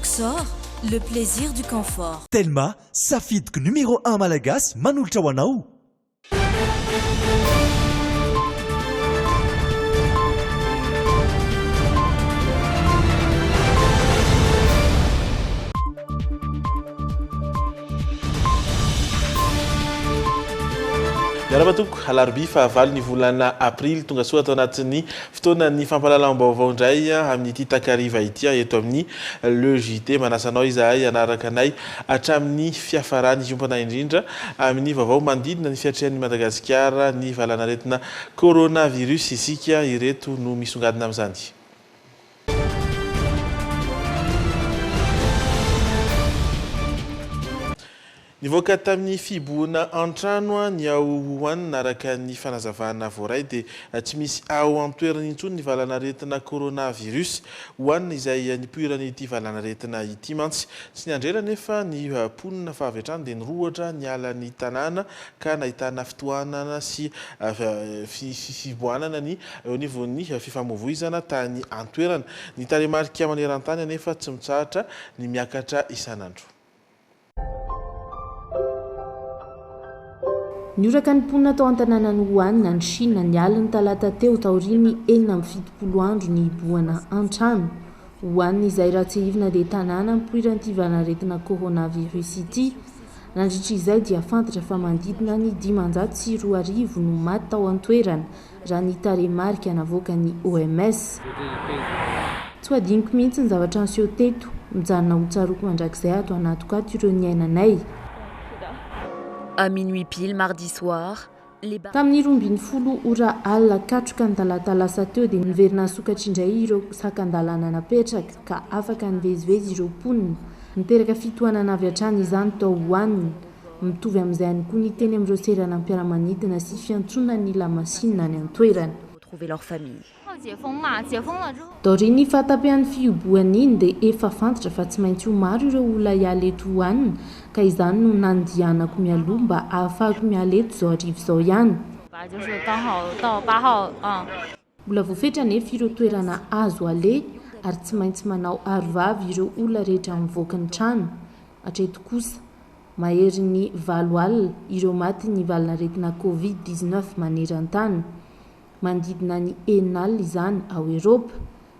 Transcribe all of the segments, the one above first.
Luxor, le plaisir du confort. Telma, safidiko numéro 1 malagasy manolotra ho anao. Miarabatoko alarobia fahavalo ny volana aprily tonga soa atao anatin'ny fotoana ny fampahalalam-baovao indray amin'ity takariva ity eto amin'ny le JT manasanao izahay anaraka anay hatramin'ny fiafarany iompana indrindra amin'ny vaovao mandidina ny fiatrehan'ny Madagasikara ny valanaretina coronavirus isika ireto no misongadina amin'izany. Nivoaka tamin'ny fiboana an-trano ny ao hoanina araka ny fanazavana voaray dia tsy misy ao antoerana intsony ny valanaretina coronavirus hoanina izay nipoiran'ity valanaretina ity mantsy tsy ny andrela nefa ny ponina fa avy hatrany dia nirohatra ny alan'ny tanàna ka nahitana fitohanana sy fiboanana ny eo anivon'ny fifamoivoizana tany antoerana ny taremarika maneran-tany nefa tsy mitsahatra ny miakatra isan'andro. Nioraka ny ponina tao an-tanàna ny hoanina ny Chine ny aliny talata teo taoriny 7 andro ny iboana an-trano. Hoanina izay raha tsy hivina dia tanàna mipoiran'ity valanaretina coronavirus ity. Nandritra izay dia fantatra fa mandidina ny 502 no maty tao an-toerana raha ny taremarika navoaka ny OMS. Tsy adiniko mihitsy ny zavatra niseho teto, mijanona ho tsaroako mandrakizay ato anatoko ato ireo ny ainanay. À minuit pile mardi soir, tamin'ny 12 ora alina katroka ny talata lasa teo dia niverina sokatra indray ireo sakan-dalana napetraka ka afaka nivezivezy ireo ponina. Niteraka fitohanana avy hatrany izany tao hoanina. Mitovy amin'izay ihany koa ny teny amin'ireo seranam-piaramanidina sy fiantsonana ny lamasinina ny antoerana. retrouver leur famille. Taoriny fahatapehan'ny fihoboana iny dia efa fantatra fa tsy maintsy ho maro ireo olona hiala eto hoanina ka izany no nandianako mialoha mba ahafahako miala eto izao arivo izao ihany. Mbola voafetra nefa ireo toerana azo ale ary tsy maintsy manao arovavy ireo olona rehetra mivoaka ny trano. Hatreto kosa mahery ny 7 alina ireo maty ny valanaretina Covid-19 maneran-tany. Mandidina ny 4 alina izany ao Eropa.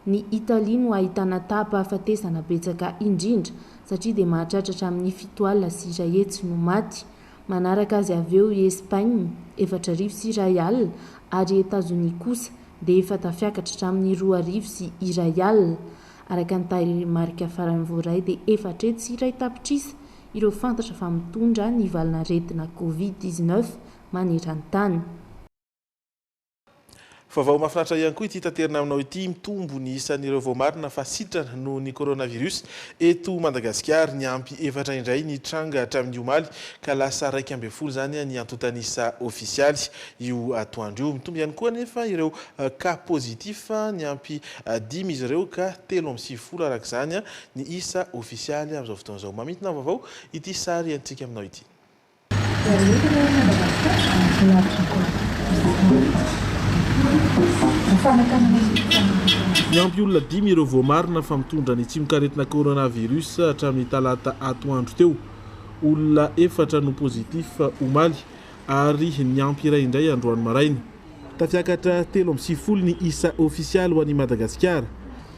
Ny Italia no ahitana taham-pahafatesana betsaka indrindra satria dia mahatratra amin'ny 7 alina sy 1 hetsy no maty. Manaraka azy avy eo i Espagne 4 sy 1 alina ary Etazonia kosa dia efa tafiakatra hatramin'ny 2 sy 1 alina. Araka ny taremarika farany voaray dia 4 sy 1 tapitrisa ireo fantatra fa mitondra ny valanaretina Covid-19 maneran-tany. Vaovao mahafinaritra ihany koa ity tanterana aminao ity mitombo ny isan'ireo vao marina fa sitrana noho ny coronavirus eto Madagasikara ny ampy 4 indray ny tranga hatramin'ny omaly ka lasa 12 zany ny antotanisa ofisialy io atoandro io. Mitombo ihany koa nefa ireo cas positif ny ampy 10 izy ireo ka 76 araka izany ny isa ofisialy amin'izao fotoana izao. Mamintina vaovao ity sary antsika aminao ity. Ny ampy olona 10 ireo vao marina fa mitondra ny tsimikaretina coronavirus hatramin'ny talata atoandro teo. Olona 4 no positif omaly ary ny ampy iray indray androany maraina. Tafiakatra 76 ny isa ofisialy ho an'i Madagasikara.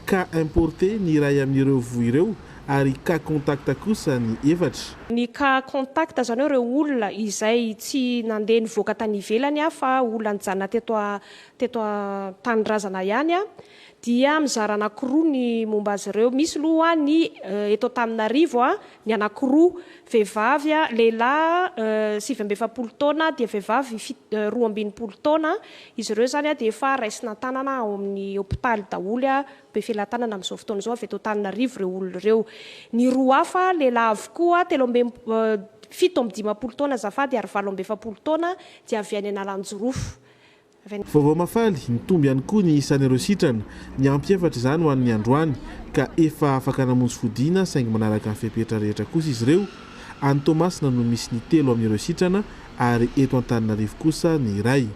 Ka importé ny iray amin'ireo voa ireo ary ka contact kosa ny 4. Ny ka contact zany ireo olona izay tsy nandeha nivoaka tany ivelany fa olona nijanona teto tanindrazana ihany dia mizara anankiroa ny momba azy ireo. Misy loha ny eto Antananarivo ny anankiroa vehivavy lehilahy 27 taona dia vehivavy 12 taona. Izy ireo zany dia efa raisina tanana ao amin'ny hôpitaly daholo befelan-tanana amin'izao fotoana izao avy eto Antananarivo ireo olona ireo. Ny roa hafa lehilahy avokoa 17 taona azafady ary 27 taona dia avy any Analanjorofo. Vaovao mafaly mitombo ihany koa ny isan'ireo sitrana ny ampy 4 izany ho an'ny androany ka efa afaka namonjy fodiana saingy manaraka ny fepetra rehetra kosa izy ireo. Any Tomasina no misy ny 3 amin'ireo sitrana ary eto Antananarivo kosa ny iray.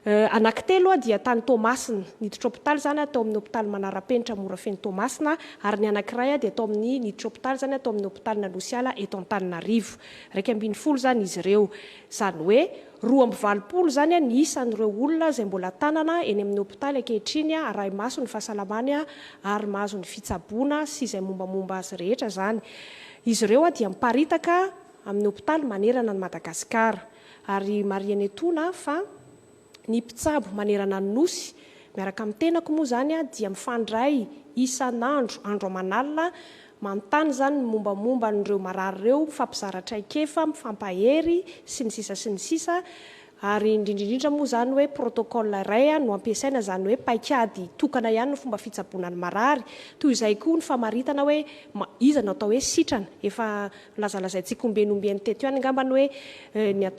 Anankitelo dia tany Tomasina niditra hôpitaly zany atao amin'ny hôpitaly Manarapenitra mora feno Tomasina ary ny anankiray dia atao amin'ny niditra hôpitaly zany atao amin'ny hôpitaly Nalosiala eto Antananarivo 270 zany izy ireo zany hoe 220 zany ny isan'ireo olona izay mbola tanana eny amin'ny hôpitaly ankehitriny arahy maso ny fahasalamany ary mahazo ny fitsaboana sy izay mombamomba azy rehetra zany. Izy ireo dia miparitaka amin'ny hôpitaly manerana ny Madagasikara ary mariany etona fa ny mpitsabo manerana ny nosy miaraka amin'ny tenako moa zany dia mifandray isan'andro andro aman'alina manontany zany mombamomba n'ireo marary ireo mifampizaratraikefa mifampahery sy ny sisa ary indrindrindrindra moa zany hoe protocole iray no ampiasaina zany hoe paikady tokana ihany ny fomba fitsaboana ny marary toy izay koa ny famaritana hoe iza no atao hoe sitrana efa lazalazaintsika ombenomben'ny teto ihany angambany hoe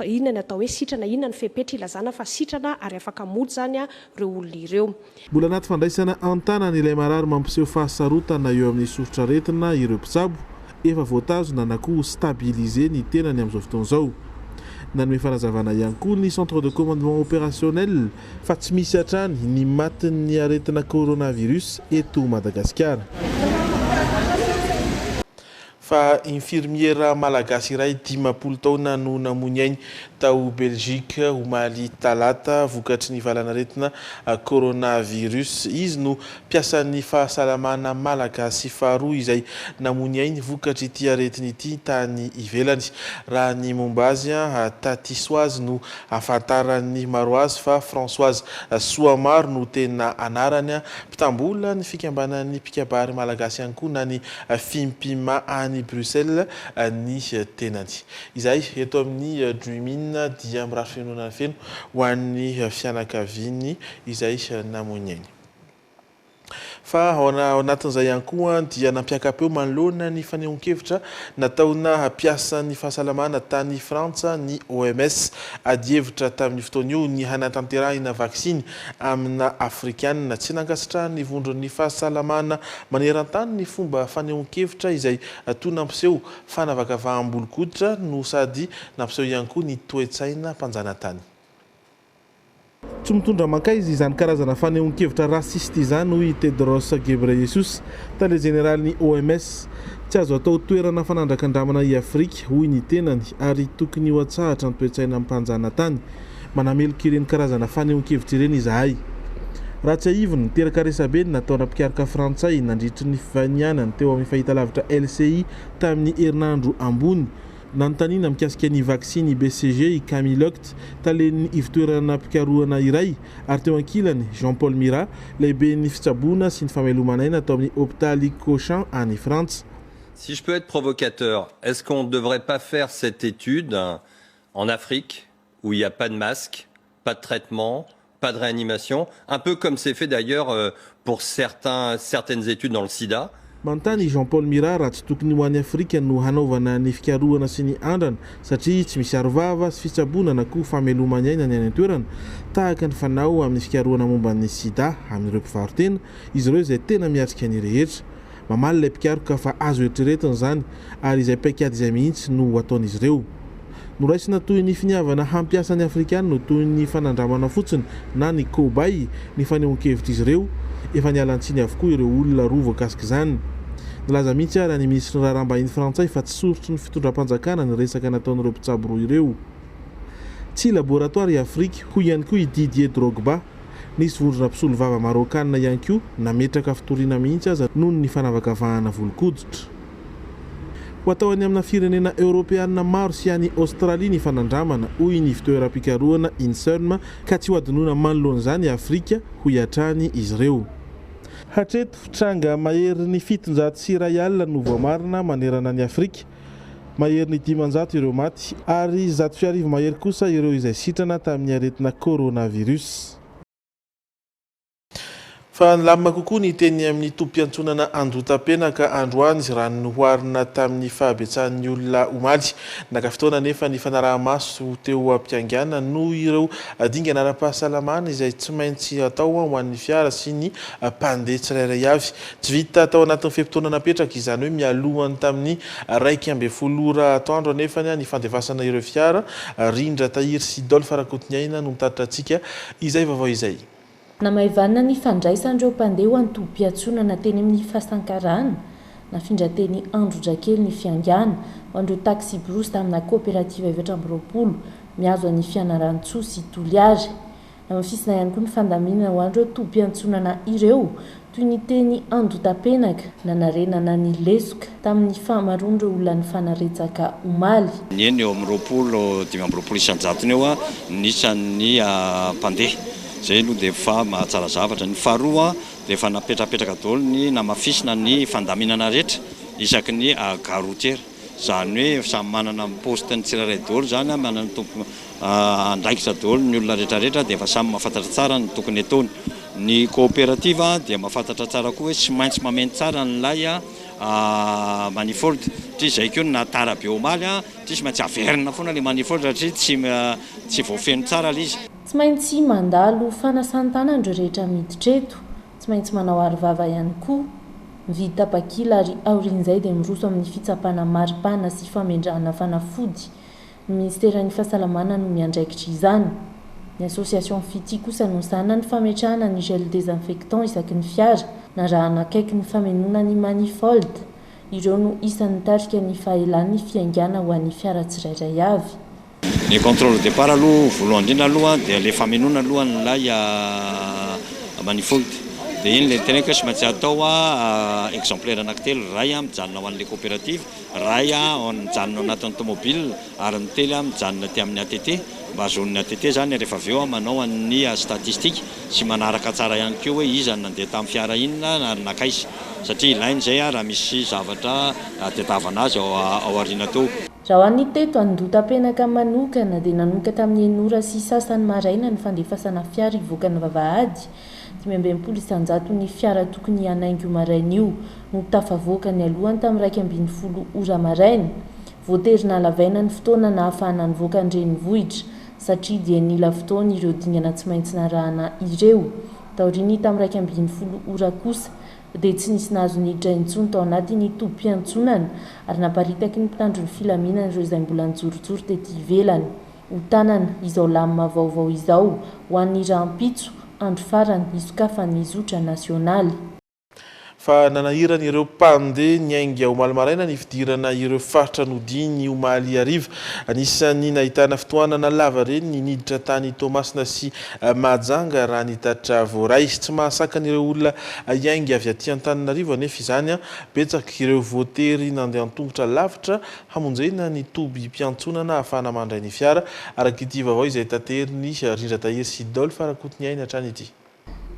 inona ny atao hoe sitrana inona ny fepetra ilazana fa sitrana ary afaka mody zany ireo olona ireo. Mbola anaty fandraisana antanana ilay marary mampiseho fahasarotana eo amin'ny soritra retina ireo mpitsabo efa voatazona na koa stabiliser ny tenany amin'izao fotoana izao. Nanome fanazavana ihany koa ny centre de commandement opérationnel fa tsy misy hatrany ny matin'ny aretina coronavirus eto Madagasikara. Fa infirmiera malagasy iray 50 taona no namony ainy tao Belgique omaly talata vokatry ny valanaretina coronavirus. Izy no mpiasan'ny fahasalamana malagasy faharoa izay namony ainy vokatry ity aretiny ity tany ivelany. Raha ny momba azy Tatisoise no afantaran'ny maro azy fa Françoise Soamaro no tena anarany. Mpitambola ny fikambanan'ny mpikabary malagasy ihany koa na ny Fimpima any Bruxelles ny tenany. Izay eto amin'ny Druimine dia mirary fenona feno ho an'ny fianakaviany izay namony ainy. Fa ao anatin'izay ihany koa dia nampiakapeo manoloana ny fanehoan-kevitra nataona mpiasan'ny fahasalamana tany Frantsa ny OMS adievitra tamin'ny fotoana io ny hanatanterahina vaksiny amina afrikanina tsy nankasitraha ny vondron'ny fahasalamana maneran-tany ny fomba fanehoan-kevitra izay toy nampiseho fanavakavaham-bolokoditra no sady nampiseho ihany koa ny toe-tsaina mpanjanantany. Tsy mitondra mankaizy izany karazana fanehoan-kevitra rasisty izany hoy Tedros Ghebreyesus, tale general'ny OMS. Tsy azo atao toerana fanandrakandramana i Afrika hoy ny tenany ary tokony ho atsahatra ny toe-tsaina mpanjanantany. Manamelika ireny karazana fanehoan-kevitra ireny izahay. Raha tsy aivony niteraka resabeny nataona mpikarika frantsay nandritry ny fivanianany teo amin'ny fahitalavitra LCI tamin'ny herinandro ambony. Nanontaniana mikasika ny vaksiny BCG i Camille Loct talen'ny ivitoerana mpikarohana iray ary teo ankilany Jean-Paul Mira lehibe ny fitsaboana sy ny famelomanaina atao amin'ny hôpitaly Cochin any France. Si je peux être provocateur, est-ce qu'on ne devrait pas faire cette étude en Afrique où il n'y a pas de masque, pas de traitement, pas de réanimation, un peu comme c'est fait d'ailleurs pour certaines études dans le sida? Manontany Jean-Paul Mira raha tsy tokony ho an'ny Afrika no hanaovana ny fikarohana sy ny andrana satria tsy misy arovava sy fitsaboana na koa famelomana aina ny any an-toerana tahaka ny fanao amin'ny fikarohana momba ny sida amin'ireo mpivarotena izy ireo izay tena miatrika ny rehetra. Mamaly ilay mpikaroka fa azo eritreretiny izany ary izay paikady izay mihitsy no ataon'izy ireo. Noraisina toy ny finiavana hampiasan'ny Afrikana no toy ny fanandramana fotsiny na ny kobay ny fanehoan-kevitra izy ireo efa nialantsiny avokoa ireo olona roa voakasika izany. Nilaza mihitsy ary ny ministry ny raharaham-bahiny frantsay fa tsy sorotry ny fitondram-panjakana ny resaka nataon'ireo mpitsabo roa ireo. Tsy laboratoire i Afrika hoy ihany koa i Didier Drogba. Nisy vondrona mpisolo vava marokanina ihany koa nametraka fitoriana mihitsy aza noho ny fanavakavahana volokoditra. Ho atao any amina firenena Europeana maro sy any Australia ny fanandramana hoy ny fitoeram-pikarohana INSERM ka tsy ho adinoina manoloan'izany i Afrika ho hiatrany izy ireo. Hatreto fitranga mahery ny 700 sy ray alina no voamarina manerana ny Afrika. Mahery ny 500 ireo maty ary 105 mahery kosa ireo izay sitrana tamin'ny aretina coronavirus. Fa nilamina kokoa ny teny amin'ny tompo-piantsonana Andotapenaka androany izy raha nohoarina tamin'ny fahabetsan'ny olona omaly. Naka fotoana nefa ny fanaraha-maso teo am-piangana no ireo dingana ara-pahasalamana izay tsy maintsy atao ho an'ny fiara sy ny mpandeha tsirairay avy. Tsy vita tao anatin'ny feim-potoana napetraka izany hoe mialohany tamin'ny 1:30 ora atoandro nefa ny fandefasana ireo fiara. Rindra Tahiry sy Dolphe Rakotonyaina no mitatitra antsika izay vaovao izay. Namaivana ny fandraisan'ireo mpandeha ho an'ny tompo-piantsonana teny amin'ny fasankarana nafindra teny Andro Drakely ny fiangana ho an'ireo taxi brousse tamina coopérative 720 miazo an'ny Fianaratsoa sy Toliary. Namafisina ihany koa ny fandaminana ho an'ireo tompo-piantsonana ireo toy ny teny Andotapenaka nanarenana ny lesoka tamin'ny fahamaroan'ireo olona ny fanaretsaka omaly. Ny eny eo amin'ny 20 isan-jatony eo nisan'ny mpandeha. Zay aloha dia efa mahatsara zavatra. Ny faharoa dia efa napetrapetraka daholo ny namafisina ny fandaminana rehetra isaky ny gare routière. Izany hoe samy manana postiny tsirairay daholo zany manana tompo andraikitra daholo ny olona rehetrarehetra dia efa samy mahafantatra tsara ny tokony ataony. Ny coopérative dia mahafantatra tsara koa hoe tsy maintsy mameno tsara ny lay manifold. Satria izay koa na tara be omaly tsy maintsy averina foana ilay manifold satria tsy voafeno tsara ilay izy. Tsy maintsy mandalo fanasan-tanana ireo rehetra miditra eto, tsy maintsy manao arivava ihany koa, mividy tapakila ary aorian'izay dia miroso amin'ny fitsapana maripana sy famendrahana fanafody. Ny Ministeran'ny Fahasalamana no miandraikitra izany. Ny association Fity kosa no sana ny fametrahana ny gel désinfectant isaky ny fiara na raha nakaiky ny famenoana ny manifold. Ireo no isan'ny tarika ny fahelan'ny fiangana ho an'ny fiara tsirairay avy. Ny contrôle départ aloha voalohany indrindra aloha dia le famenoana aloha ny lay manifold. Dia iny le teneniko tsy maintsy atao exemplaire anankitelo, ray mijanona ho an'ilay coopérative, ray mijanona anatin'ny tomobile ary ny tely mijanona aty amin'ny ATT. Mba azon'ny ATT zany rehefa avy eo manao ny statistique sy manaraka tsara ihany koa hoe iza nandeha tamin'ny fiara inona na nakaiza. Satria ilainy izay raha misy zavatra tetavana azy ao aoriana teo. Raha ho an'ny teto Andotapenaka manokana dia nanomboka tamin'ny 9 sy sasany maraina ny fandefasana fiara hivoaka ny vavahady. 520 isan-jaton'ny fiara tokony hanaingo maraina io no tafavoaka ny alohany tamin'ny 2:30 ora maraina. Voatery nalavaina ny fotoana na ahafahana nivoaka ny renivohitra satria dia nila fotoana ireo dingana tsy maintsy narahana ireo. Taoriny tamin'ny 2:30 ora kosa dia tsy nisy nahazo niditra intsony tao anatin'ny tompo-piantsonana ary naparitaky ny mpitandro ny filaminana ireo izay mbola nijorojoro tety ivelany. Ho tanana izao lamina vaovao izao ho an'ny rahampitso andro farany isokafan'ny zotra nasionaly. Fa nanahirana ireo mpandeha ny ainga omaly maraina ny fidirana ireo faritra nodiny omaly ariva. Anisan'ny nahitana fitohanana lava reny ny niditra tany Tomasina sy Mahajanga raha nitatra voaray. Tsy mahasakan'ireo olona iainga avy aty Antananarivo anefa izany betsaka ireo voatery nandeha an-tongotra lavitra hamonjena ny tobi-piantsonana ahafahana mandray ny fiara. Araka ity vaovao izay tateriny Rindra Tahiry sy Dolphe Rakotonyaina hatrany ity.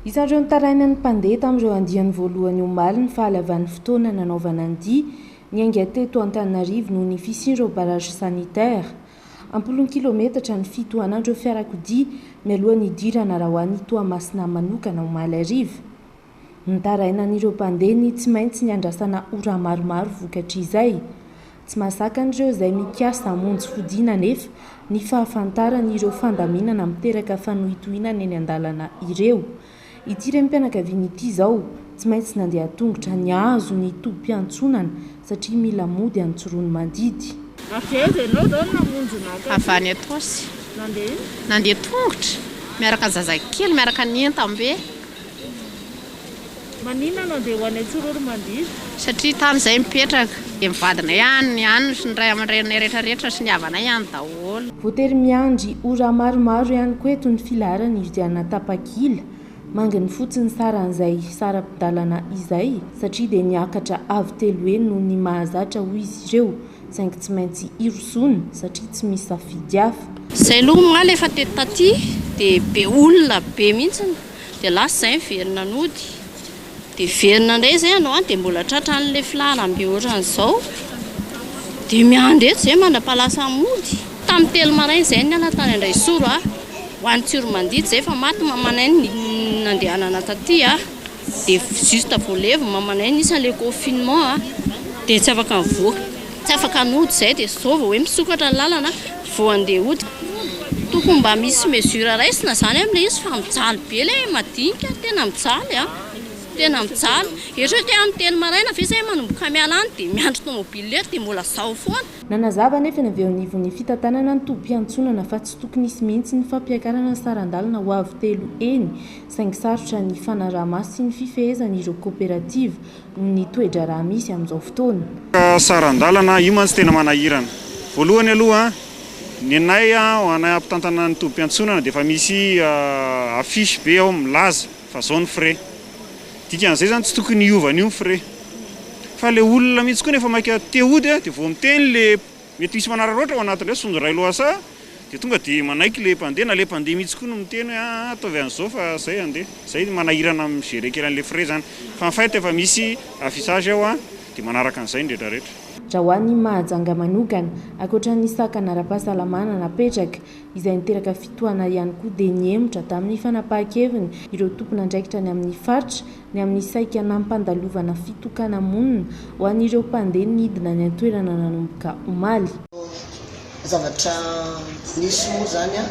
Isan'ireo nitaraina ny mpandeha tamin'ireo andiany voalohany omaly ny fahalavan'ny fotoana nanaovana andia ny ainga teto Antananarivo noho ny fisian'ireo barrage sanitaire. 10 kilometatra ny fitohanan'ireo fiarakodia mialohan'ny idirana raha ho an'ny Toamasina manokana omaly ariva. Nitaraina an'ireo mpandeha ny tsy maintsy ny andrasana ora maromaro vokatry izay. Tsy mahasakan'ireo izay mikasa hamonjy fodiana nefa ny fahafantaran'ireo fandaminana miteraka fanohitohinana eny an-dalana ireo. Ity renim-pianakaviana ity izao tsy maintsy nandeha tongotra ny azo ny tompo-piantsonana satria mila mody antsoroany mandidy. Avany atosy nandeha tongotra miaraka zazakely miaraka nientambe. Manina nandeha ho any antsoroany mandidy Satria tamin'izay mipetraka dia mivadina ihany sy ny ray aman-dreniny rehetrarehetra sy ny havana ihany daholo. Voatery miandry ora maromaro ihany koa eto ny filaharana ividianana tapakila. Manginy fotsiny saran'izay saram-dalana izay satria dia niakatra avy telo eny noho ny mahazatra hoy izy ireo saingy tsy maintsy irosony satria tsy misy safidy hafa. Izay aloha maly efa teto taty dia be olona be mihitsiny dia lasa izay verina nody. Dia verina indray izay ianao dia mbola tratran'ilay filaharam-be ohatran'izao dia miandry eto izay mandra-palasa mody. Tamin'ny 3 maraina izay niala tany Andraisoro ho an'ny Tsiromandidy izay fa maty mamanainy nandehanana taty dia juste voalevo mamanay nisan'ilay confinement dia tsy afaka mivoaka tsy afaka nody izay dia zao vao hoe misokatra ny lalana vao andeha hody tokony mba misy mesure raisina zany amin'ilay izy fa mijaly be ilay madinika tena mijaly tena mijaly ehetra amin'ny teny maraina fa izay manomboka miala any dia miandry tomobile eto dia mbola zao foana nanazava nefa ny avy eo anivon'ny fitantanana ny tobi-piantsonana fa tsy tokony hisy mihitsy ny fampiakarana sarandalina ho avy telo eny saingy sarotra ny fanaraha-maso sy ny fifehezana ireo kooperativa noho ny toedra raha misy amin'izao fotoana. Sarandalana io mantsy tena manahirana. Voalohany aloha ny anay ho anay ampitantana ny tobi-piantsonana dia efa misy afisy be ao milaza fa zao ny frais. Dikan'izay zany tsy tokony hiovana io ny frais. Fa le olona mihitsy koa nefa maika te hody dia vao miteny le mety misy manararoatra ao anatin'ilay sondray loasa dia tonga dia manaiky le mpandeha na le mpandeha mihitsy koa no miteny ataovy an'izao fa zay andeha. Zay manahirana migerer keran'ilay frais zany. Fa en fait efa misy affichage ao dia manaraka an'izay ny rehetrarehetra. Raha ho an'ny mahajanga manokana ankoatra ny sakana ara-pahasalamana napetraka izay niteraka fitohana ihany koa dia niemotra tamin'ny fanapahan-keviny ireo tompon'andraikitra ny amin'ny faritra ny amin'ny saika nampandalovana fitokana monina ho an'ireo mpandeha nidina ny antoerana nanomboka omaly. Zavatra nisy moa zany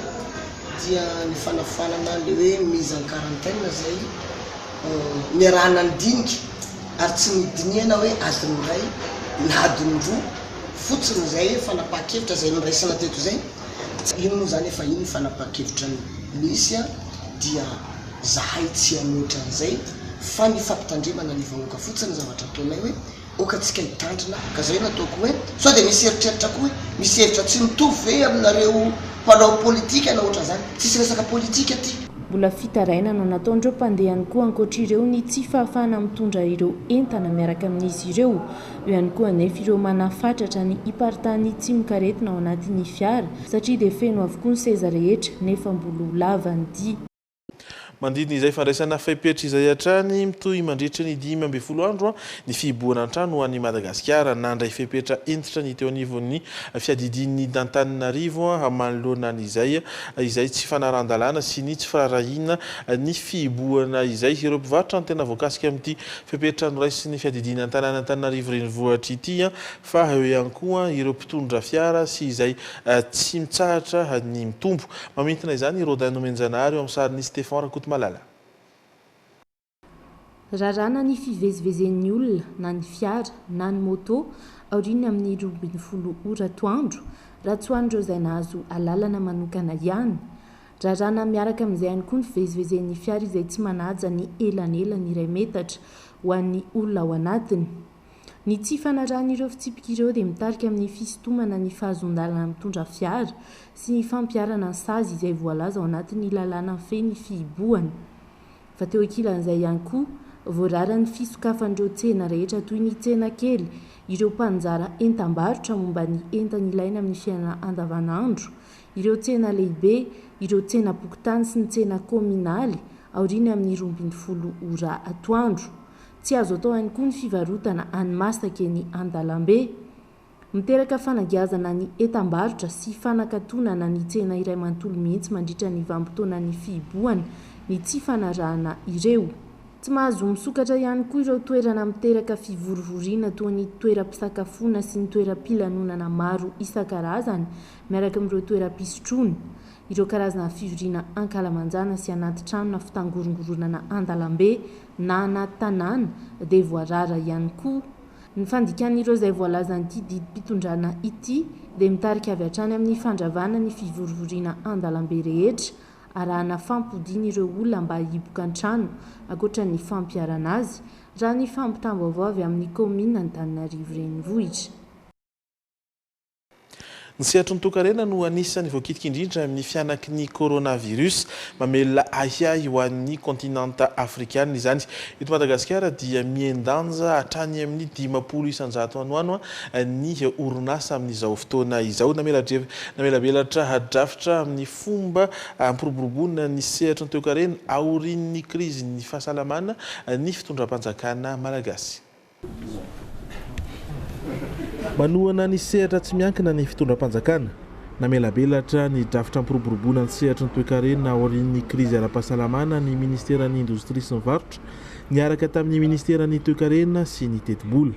dia ny fanafanana le hoe mise en quarantaine zay miarahana ny dinika ary tsy midiniana hoe adiny iray na adiny roa fotsiny zay fanapahan-kevitra zay noraisana teto zay ino moa zany efa iny fanapahan-kevitra misy dia zahay tsy anoatra an'izay fa ny fampitandremana ny vahoaka fotsiny zavatra ataonay hoe okatsika hitandrina ka zay nataoko hoe sao dia misy eritreritra koa hoe misy hevitra tsy mitovy ve aminareo mpanao politika na ohatra zany tsisy resaka politika ty. Mbola fitarainana nataon'ireo mpandeha ihany koa ankoatra ireo ny tsy fahafahana mitondra ireo entana miaraka amin'izy ireo eo ihany koa anefa ireo manafatratra ny hiparitany tsy mikaretina ao anatin'ny fiara satria dia feno avokoa ny seza rehetra nefa mbola ho lava ny dia. Mandidina izay fandraisana faipetra izay hatrany mitohy mandritra ny 10 andro ny fiboana an-trano ho an'i Madagasikara nandray faipetra entitra ny teo anivon'ny fiadidian'ny d'Antananarivo manoloana an'izay izay tsy fanaran-dalàna sy ny tsy firarahina ny fiboana izay ireo mpivarotra ny tena voakasika amin'ity faipetra noraisy fiadidiana Antananarivo renivohitra ity fa eo ihany koa ireo mpitondra fiara sy izay tsy mitsahatra ny mitombo mamintina izany Rodin Nomenjanary amin'ny sarin'ny Stéphane Rakotomalala. Rarana ny fivezivezen'ny olona na ny fiara na ny moto aoriany amin'ny 12 ora toandro raha tsy hoan'ireo izay nahazo alalana manokana ihany. Rarana miaraka amin'izay ihany koa ny fivezivezen'ny fiara izay tsy manaja ny elanelany iray metatra ho an'ny olona ao anatiny. Ny tsy fanarahan'ireo fitsipika ireo dia mitarika amin'ny fisintomana ny fahazon-dalana mitondra fiara sy ny fampiarana ny sazy izay voalaza ao anatin'ny lalàna feno fihiboana. Fa teo ankilan'izay ihany koa voarara ny fisokafan'ireo tsena rehetra toy ny tsena kely, ireo mpanjara entam-barotra momba ny entana ilaina amin'ny fiainana andavanandro, ireo tsena lehibe, ireo tsena pokotany sy ny tsena kominaly aoriany amin'ny 12 ora atoandro. Tsy azo atao ihany koa ny fivarotana hani-masaka eny an-dalambe. Miteraka fanagiazana ny entam-barotra sy fanakatonana ny tsena iray manontolo mihitsy mandritra ny vanim-potoanan'ny fihiboana ny tsy fanarahana ireo. Tsy mahazo misokatra ihany koa ireo toerana miteraka fivorovoriana toy ny toeram-pisakafoana sy ny toeram-pilanonana maro isan-karazany miaraka amin'ireo toeram-pisotroana. Ireo karazana fivoriana ankalamanjana sy anaty trano na fitangorongoronana an-dalambe na anaty tanàna dia voarara ihany koa. Ny fandikan'ireo izay voalaza an'ity didim-pitondrana ity dia mitarika avy hatrany amin'ny fandravana ny fivorovoriana an-dalambe rehetra arahana fampodiana ireo olona mba hiboka an-trano ankoatra ny fampiarana azy raha ny fampitam-baovao avy amin'ny komina Antananarivo renivohitra. Ny sehatry ny tokarena no anisany voakitika indrindra amin'ny fianaky ny coronavirus mamelona ahiahy ho an'ny kontinanta afrikana izany. Eto Madagasikara dia miendanja hatrany amin'ny 500 isan-jato anoano ny orinasa amin'izao fotoana izao namelabelatra drafitra amin'ny fomba ampiroboroboana ny sehatry ny tokarena aorian'ny krizin'ny fahasalamana ny fitondram-panjakana malagasy. Manohana ny sehatra tsy miankina ny fitondram-panjakana namelabelatra ny drafitra miporoboroboana ny sehatra ny toe-karena aorian'ny krizy ara-pahasalamana ny ministeran'ny indostria sy ny varotra niaraka tamin'ny ministeran'ny toe-karena sy ny tetibola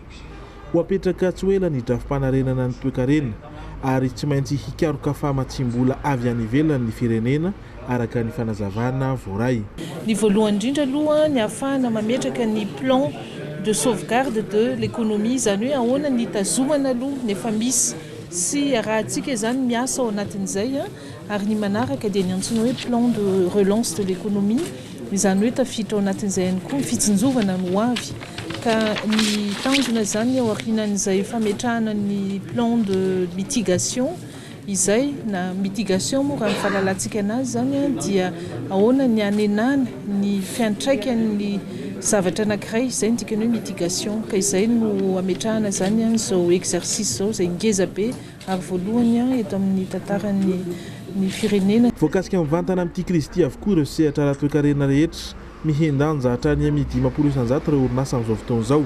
ho apetraka tsy ela ny drafim-panarenana ny toe-karena ary tsy maintsy hikaroka fahamatsim-bola avy any ivelany ny firenena araka ny fanazavana voaray. Ny voalohany indrindra aloha ny ahafahana mametraka ny plan de sauvegarde de l'économie izany hoe ahoana ny tazomana aloha nefa misy sy rahantsika izany miasa ao anatin'izay ary ny manaraka dia ny antsoina hoe plan de relance de l'économie izany hoe tafiditra ao anatin'izay ihany koa fitsinjovana no avy ka ny tanjona zany ao aorianan'izay fametrahana ny plan de mitigation izay na mitigation moa raha ny fahalalantsika anazy zany dia ahoana ny anenana ny fiantraikan'ny zavatra anankiray izay ny dikany hoe mitigation ka izay no ametrahana zany zao exercice zao izay ngeza be ary voalohany eto amin'ny tantarany ny firenena. Voakasika mivantana amin'ity krizy ity avokoa ireo sehatra ara-toe-karena rehetra mihendanja hatrany amin'ny 500 ireo orinasa amin'izao fotoana izao.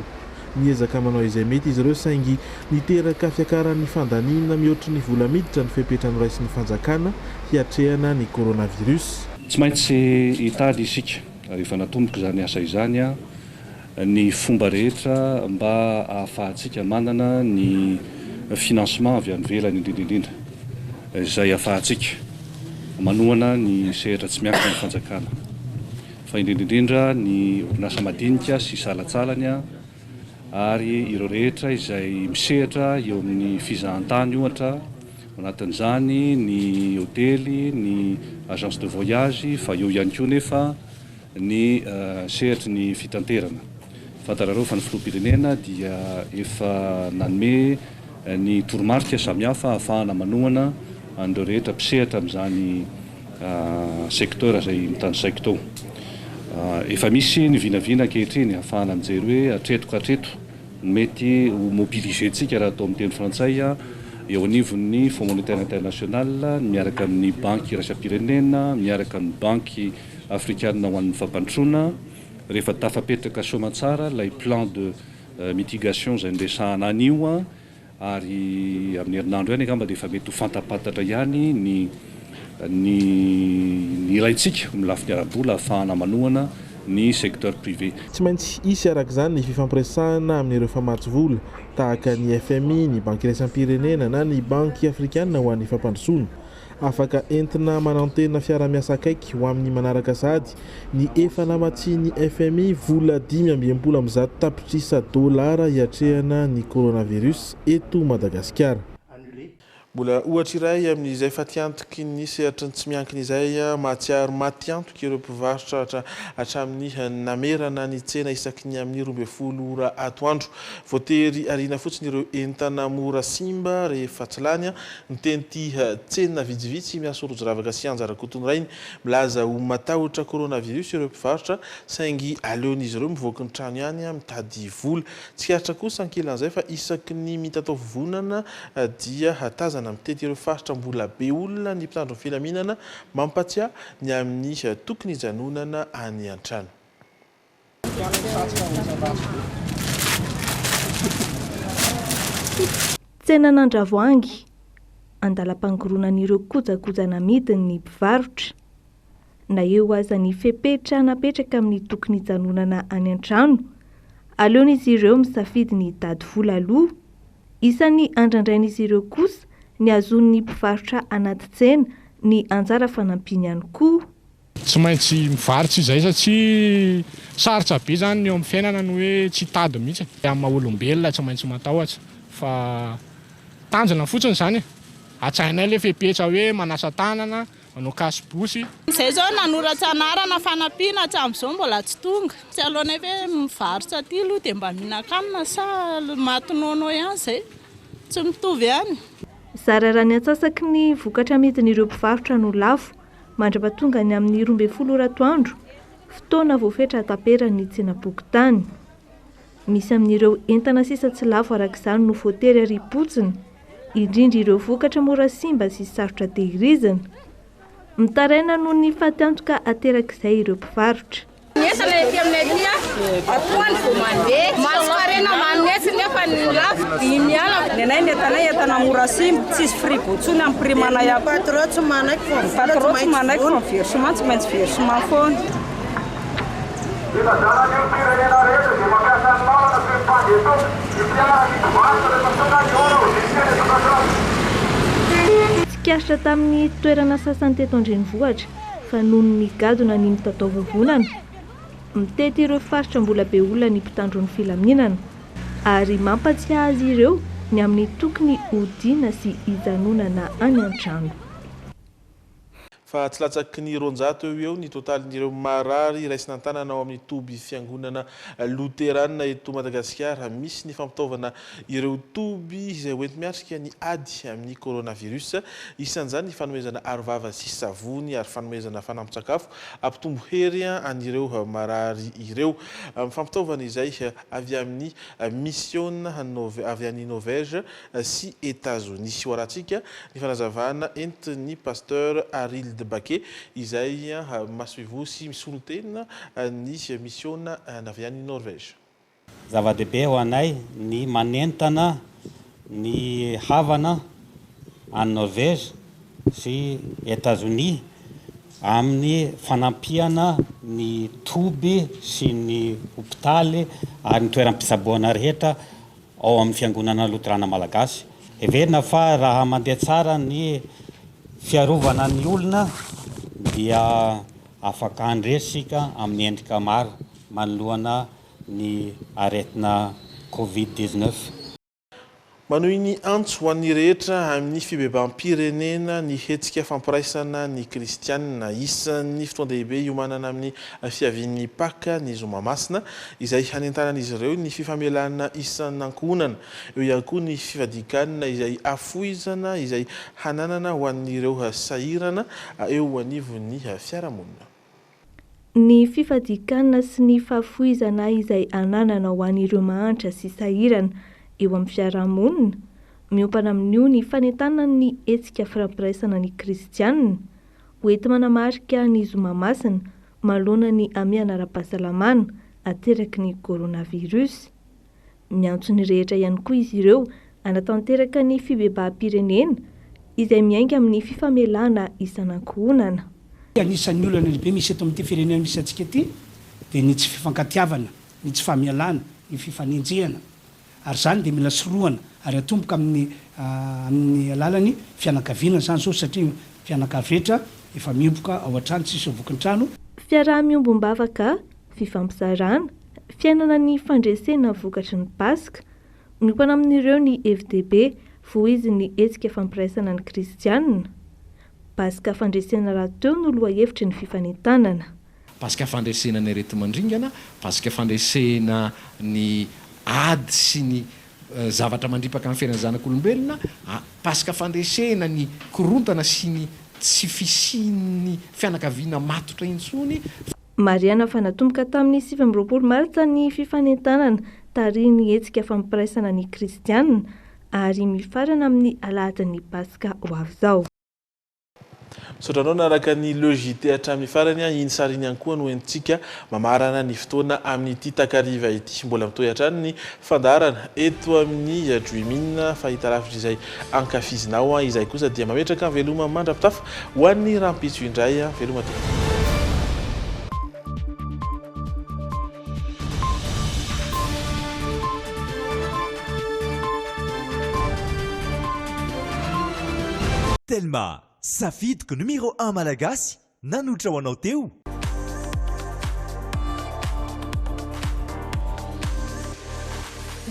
Miezaka manao izay mety izy ireo saingy niteraka fiakaran'ny fandaniana mihoatra ny vola miditra ny fepetra noraisin'ny fanjakana hiatrehana ny coronavirus. Tsy maintsy hitaly isika rehefa natomboka izany asa izany ny fomba rehetra mba ahafahantsika manana ny financement avy any ivelany indrindra izay ahafahantsika manohana ny sehatra tsy miankina ny fanjakana fa indrindra ny orinasa madinika sy salatsalany ary ireo rehetra izay misehatra eo amin'ny fizahan-tany ohatra anatin'izany ny hotely ny agence de voyage fa eo ihany koa nefa ny sehatra ny fitanterana. Fantarareo fa ny filoham-pirenena dia efa nanome ny toromarika samihafa ahafahana manohana an'ireo rehetra mpisehatra amin'izany sektora izay mitandrisaiko tao. Efa misy ny vinavina ankehitriny ahafahana mijery hoe hatreto mety ho mobilisentsika raha atao amin'ny teny frantsay eo anivon'ny Fonds monétaire international miaraka amin'ny banky iraisam-pirenena miaraka amin'ny banky afrikanina ho an'ny fampandrosoana rehefa tafapetraka soamantsara lay plan de mitigation izay nresahana anio ary amin'ny herinandro ihany angamba dia efa mety ho fantapatatra ihany ny ilaitsika amin'ny lafiny ara-bola ahafahana manohana ny secteur privé. Tsy maintsy isy araka izany ny fifampiresahana amin'ireo famatsy vola tahaka ny FMI, ny banky iraisam-pirenena na ny banky afrikanina ho an'ny fampandrosoana afaka entina manantena fiara-miasa akaiky ho amin'ny manaraka sady ny efa namatsiany FMI vola 5.70 tapitrisa dolara hiatrehana ny coronavirus eto Madagasikara. Mbola ohatra iray amin'izay fatiantoky ny sehatra tsy miankina izay mahatsiaro matiantoka ireo mpivarotra hatramin'ny namerana ny tsena isaky ny amin'ny 12 ora atoandro. Voatery ariana fotsiny ireo entana mora simba rehefa tsy lany ny teny tsena vitsivitsy miasa rojo ravaka sy anjarakotony rainy milaza ho matahotra coronavirus ireo mpivarotra saingy aleon'izy ireo mivoaka ny trano ihany mitady vola. Tsy hiatra kosa ankelan'izay fa isaky ny mitatao vovonana dia hatazana mitety ireo faritra mbola be olona ny mpitandro filaminana mampatsia ny amin'ny tokony hijanonana any an-trano. Tsena n'Andravoahangy andalam-pangoronan'ireo kojakojana amidiny ny mpivarotra na eo aza ny fepetra napetraka amin'ny tokony hijanonana any an-trano aleon'izy ireo misafidy ny dady vola aloha isan'ny andrandrain'izy ireo kosa ny azon'ny mpivarotra anaty tsena ny anjara fanampiany ihany koa. Tsy maintsy mivarotra izay satria sarotra be zany eo amin'ny fiainana ny hoe tsy tady mihitsy amin'ny maha-olombelona tsy maintsy matahotra fa tanjona fotsiny zany atsainay le fepetra hoe manasa tanana manao kasibosy izay zao nanoratra anarana fanampiana hatramin'izao mbola tsy tonga tsy alohanay hoe mivarotra aty aloha dia mba mihinan-kanina sa matinonao ihany zay tsy mitovy ihany. Zara raha ny antsasaky ny vokatra amidin'ireo mpivarotra no lafo mandra-pahatonga ny amin'ny 12 ora atoandro fotoana voafetra taperany tsena pokotany. Misy amin'ireo entana sisa tsy lafo arak'izany no voatery aripotsiny indrindra ireo vokatra mora simba sy sarotra tehirizina mitaraina noho ny fatiantoka aterak'izay ireo mpivarotra. Fiasana ety aminay aty atoany vao mandeha maskarena manetsy nefa ny lafo 10,000 nenay nentanay entana mora simba tsisy fribotsony amin'ny prix manay patron tsy manaiky fa patron tsy manaiky fa versement tsy maintsy versement foana tsikasitra tamin'ny toerana sasany teto andrenivohitra fa noho ny gadona ny mitatao vovonana mitety ireo faritra mbola be olona ny mpitandro ny filaminana ary mampatsiahy azy ireo ny amin'ny tokony hodiana sy hijanonana any an-trano. Fa tsy latsaky ny 200 eo ny totalin'ireo marary raisina an-tanana ao amin'ny toby fiangonana loterana eto Madagasikara. Misy ny fampitaovana ireo toby izay hoenty miatrika ny ady amin'ny coronavirus. Isan'izany ny fanomezana arovava sy savony ary fanomezana fanampin-tsakafo ampitombo hery an'ireo marary ireo. Fampitaovana izay avy amin'ny mission avy any Norvège sy États-Unis. Horatsika ny fanazavana entin'ny pasteur Aril de Baquet izay mahasoivo sy misolo tena ny mission avy any Norvège. Zava-dehibe ho anay ny manentana ny havana any Norvège sy États-Unis amin'ny fanampiana ny toby sy ny hopitaly ary ny toeram-pisaboana rehetra ao amin'ny fiangonana loterana malagasy. Heverina fa raha mandeha tsara ny fiarovana ny olona dia afaka andresika amin'ny endrika maro manoloana ny aretina Covid-19. Manohy ny antso ho an'ny rehetra amin'ny fibebam-pirenena ny hetsika fampiraisana ny kristianina. Isan'ny fotoan-dehibe iomanana amin'ny fiavian'ny Paka ny zoma masina izay hanentanan'izy ireo ny fifamelana isan'ankohonana. Eo ihany koa ny fifadikanana izay afoizana izay hananana ho an'ireo sahirana eo anivon'ny fiarahamonina. Ny fifadikanana sy ny fahafoizana izay hananana ho an'ireo mahantra sy sahirana eo amin'ny fiarahamonina miompana amin'io ny fanentanana ny hetsika fampiraisana ny kristianina hoety manamarika ny zoma masina manoloana ny amiana ara-pahasalamana ateraky ny coronavirus. Miantso ny rehetra ihany koa izy ireo anatanteraka ny fibebam-pirenena izay miainga amin'ny fifamelana isan'ankohonana. Anisan'ny olana lehibe misy eto amin'ity firenena misy antsika ity dia ny tsy fifankatiavana, ny tsy famialana, ny fifanenjehana. Ary zany dia mila sorohana ary atomboka amin'ny alalany fianakaviana zany zao satria fianakaviana efa miomboka ao an-trano tsisy vokin-trano. Fiaraha-miombom-bavaka, fifampizarana, fiainana ny fandresena vokatry ny Paska, miompana amin'ireo ny FDB voizy ny hetsika fampiraisana ny kristianina. Paska fandresena raha teo no lohahevitry ny fifanentanana. Paska fandresena ny areti-mandringana, paska fandresena ny ady sy ny zavatra mandripaka amin'ny fiainana zanak'olombelona, paska fandresena ny korontana sy ny tsy fisian'ny fianakaviana matotra intsony. Mariana fa natomboka tamin'ny 7 Martsa ny fifanentanana tariny hetsika fampiraisana ny kristianina ary mifarana amin'ny alahadin'ny Paska ho avy izao. Sotranao naraka ny logité hatramin'ny farany iny sariny ihany koa no entsika mamarana ny fotoana amin'ity takariva ity. Mbola mitohy hatrany ny fandarana eto amin'ny Juimina fahita lavitra izay ankafizinao izay kosa dia mametraka veloma mandrapitafa ho an'ny rampitso indray veloma tena. Telma safidiko numéro 1 malagasy nanotra ho anao teo.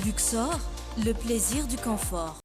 Luxor, le plaisir du confort.